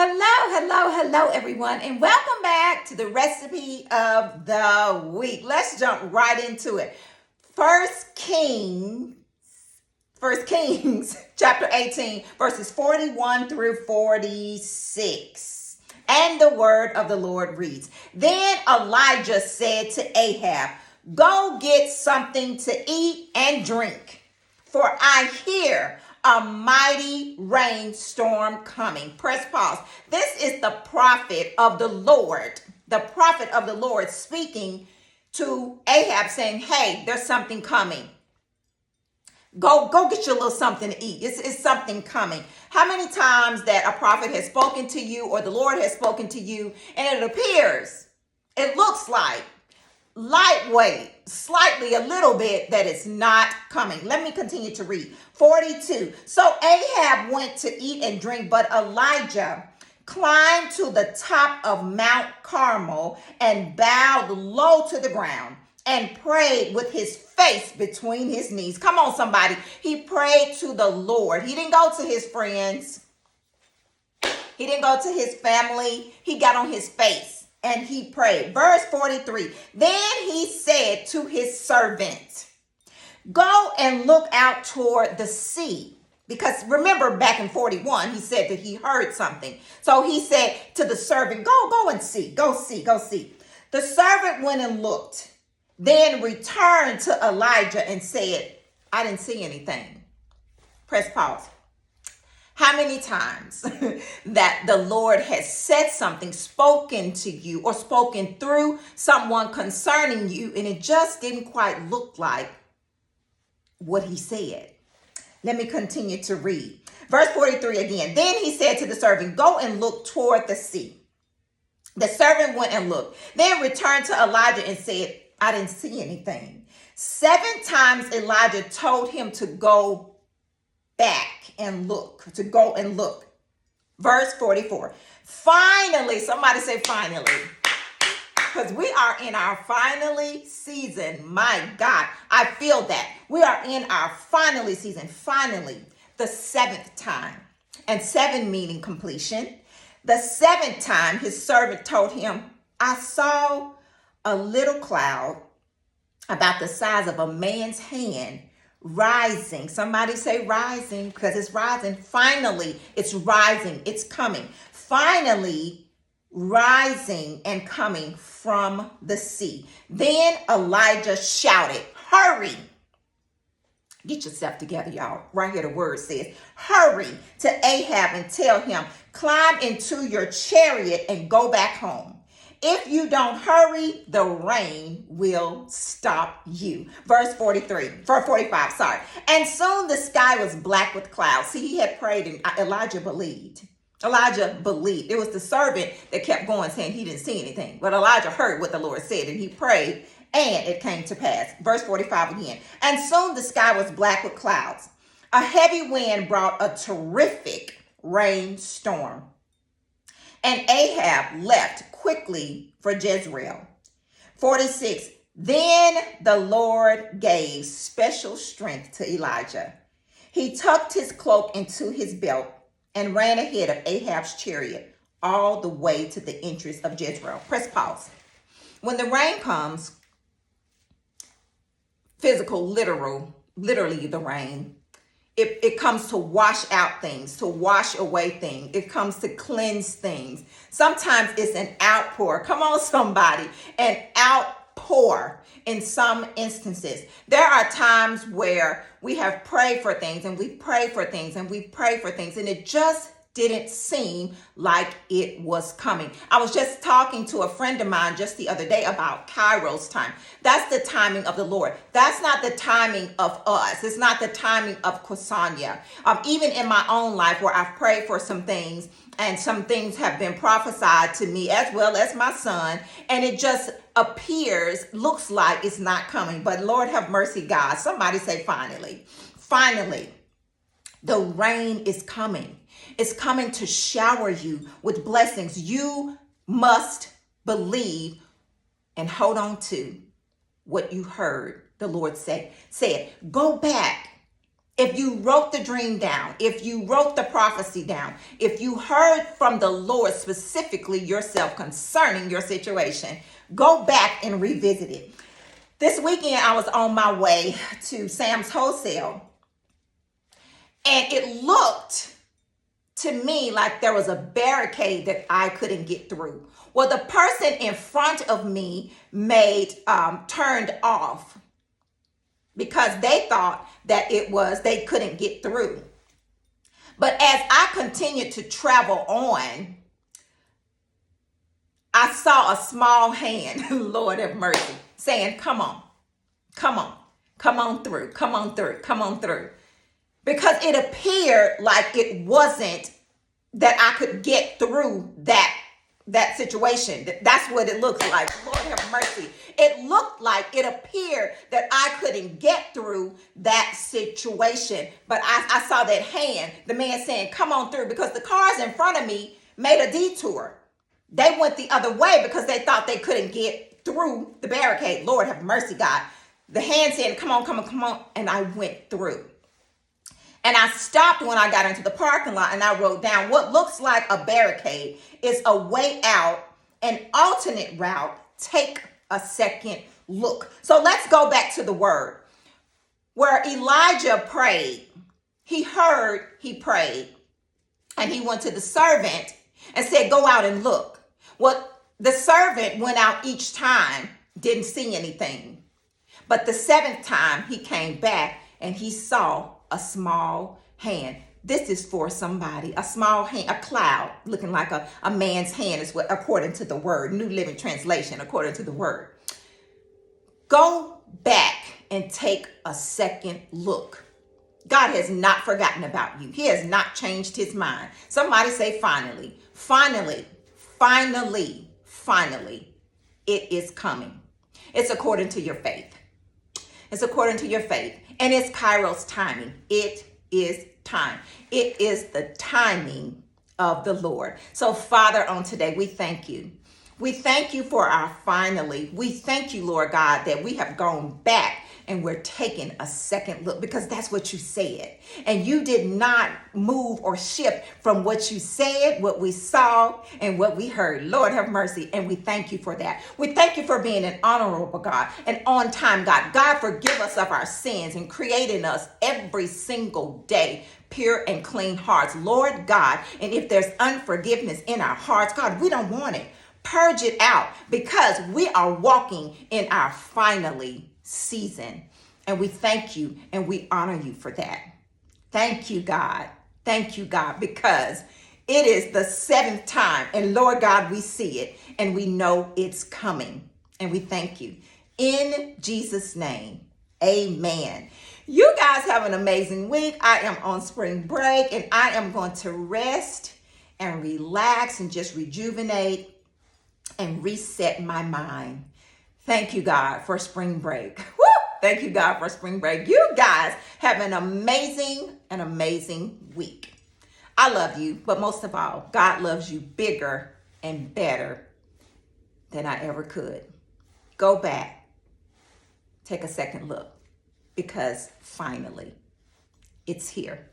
Hello, everyone, and welcome back to the recipe of the week. Let's jump right into it. First Kings, chapter 18, verses 41 through 46. And the word of the Lord reads, Then Elijah said to Ahab, Go get something to eat and drink, for I hear a mighty rainstorm coming. Press pause. This is the prophet of the Lord. The prophet of the Lord speaking to Ahab saying, hey, there's something coming. Go get your little something to eat. It's something coming. How many times that a prophet has spoken to you or the Lord has spoken to you and it looks like lightweight, slightly a little bit that it's not coming. Let me continue to read. 42. So Ahab went to eat and drink, but Elijah climbed to the top of Mount Carmel and bowed low to the ground and prayed with his face between his knees. Come on, somebody. He prayed to the Lord. He didn't go to his friends. He didn't go to his family. He got on his face and he prayed. Verse 43. Then he said to his servant, Go and look out toward the sea. Because remember back in 41, he said that he heard something. So he said to the servant, go and see. Go see. The servant went and looked, then returned to Elijah and said, I didn't see anything. Press pause. How many times that the Lord has said something, spoken to you, or spoken through someone concerning you, and it just didn't quite look like what he said? Let me continue to read. Verse 43 again. Then he said to the servant, Go and look toward the sea. The servant went and looked, then returned to Elijah and said, I didn't see anything. 7 times Elijah told him to go back and look, Verse 44. Finally, somebody say finally. Because we are in our finally season. My God, I feel that. We are in our finally season. Finally, the 7th time. And 7 meaning completion. The 7th time his servant told him, I saw a little cloud about the size of a man's hand rising. Somebody say rising, because it's rising. Finally, it's rising. It's coming. Finally, rising and coming from the sea. Then Elijah shouted, Hurry. Get yourself together, y'all. Right here the word says, hurry to Ahab and tell him, climb into your chariot and go back home. If you don't hurry, the rain will stop you. Verse 45, sorry. And soon the sky was black with clouds. See, he had prayed and Elijah believed. It was the servant that kept going saying he didn't see anything. But Elijah heard what the Lord said and he prayed and it came to pass. Verse 45 again. And soon the sky was black with clouds. A heavy wind brought a terrific rainstorm. And Ahab left quickly for Jezreel. 46. Then the Lord gave special strength to Elijah. He tucked his cloak into his belt and ran ahead of Ahab's chariot all the way to the entrance of Jezreel. Press pause. When the rain comes, literally the rain, it comes to wash out things, to wash away things. It comes to cleanse things. Sometimes it's an outpour. Come on, somebody. An outpour in some instances. There are times where we have prayed for things and we pray for things and we pray for things and it just didn't seem like it was coming. I was just talking to a friend of mine just the other day about Kairos time. That's the timing of the Lord. That's not the timing of us. It's not the timing of Ksania. Even in my own life where I've prayed for some things and some things have been prophesied to me as well as my son, and it just looks like it's not coming. But Lord have mercy, God. Somebody say finally. Finally, the rain is coming. It's coming to shower you with blessings. You must believe and hold on to what you heard the Lord said. Go back If you wrote the dream down, if you wrote the prophecy down, if you heard from the Lord specifically yourself concerning your situation, go back and revisit it. This weekend, I was on my way to Sam's Wholesale, and it looked to me like there was a barricade that I couldn't get through. Well, the person in front of me turned off because they thought that they couldn't get through. But as I continued to travel on, I saw a small hand, Lord have mercy, saying, come on, come on, come on through, come on through, come on through. Because it appeared like it wasn't that I could get through that situation. That's what it looks like. Lord have mercy. It looked like, it appeared that I couldn't get through that situation. But I saw that hand, the man saying, come on through, because the cars in front of me made a detour. They went the other way because they thought they couldn't get through the barricade. Lord have mercy, God. The hand said, come on, come on, come on. And I went through. And I stopped when I got into the parking lot, and I wrote down what looks like a barricade is a way out, an alternate route. Take a second look. So let's go back to the word. Where Elijah prayed, he heard, he prayed, and he went to the servant and said, go out and look. Well, the servant went out each time, didn't see anything. But the seventh time he came back and he saw a small hand. This is for somebody. A small hand, a cloud looking like a man's hand is what, according to the word, New Living Translation, according to the word. Go back and take a second look. God has not forgotten about you. He has not changed his mind. Somebody say finally, finally, finally, finally, it is coming. It's according to your faith. It's according to your faith. And it's Kairos timing. It is time. It is the timing of the Lord. So, Father, on today, we thank you. We thank you for our finally. We thank you, Lord God, that we have gone back and we're taking a second look, because that's what you said. And you did not move or shift from what you said, what we saw, and what we heard. Lord have mercy. And we thank you for that. We thank you for being an honorable God, an on-time God. God, forgive us of our sins and create in us every single day pure and clean hearts, Lord God. And if there's unforgiveness in our hearts, God, we don't want it. Purge it out, because we are walking in our finally season. And we thank you and we honor you for that. Thank you, God. Thank you, God, because it is the seventh time. And Lord God, we see it and we know it's coming. And we thank you. In Jesus' name, amen. You guys have an amazing week. I am on spring break and I am going to rest and relax and just rejuvenate and reset my mind. Thank you, God, for spring break. Woo! Thank you, God, for spring break. You guys have an amazing week. I love you, but most of all, God loves you bigger and better than I ever could. Go back. Take a second look, because finally, it's here.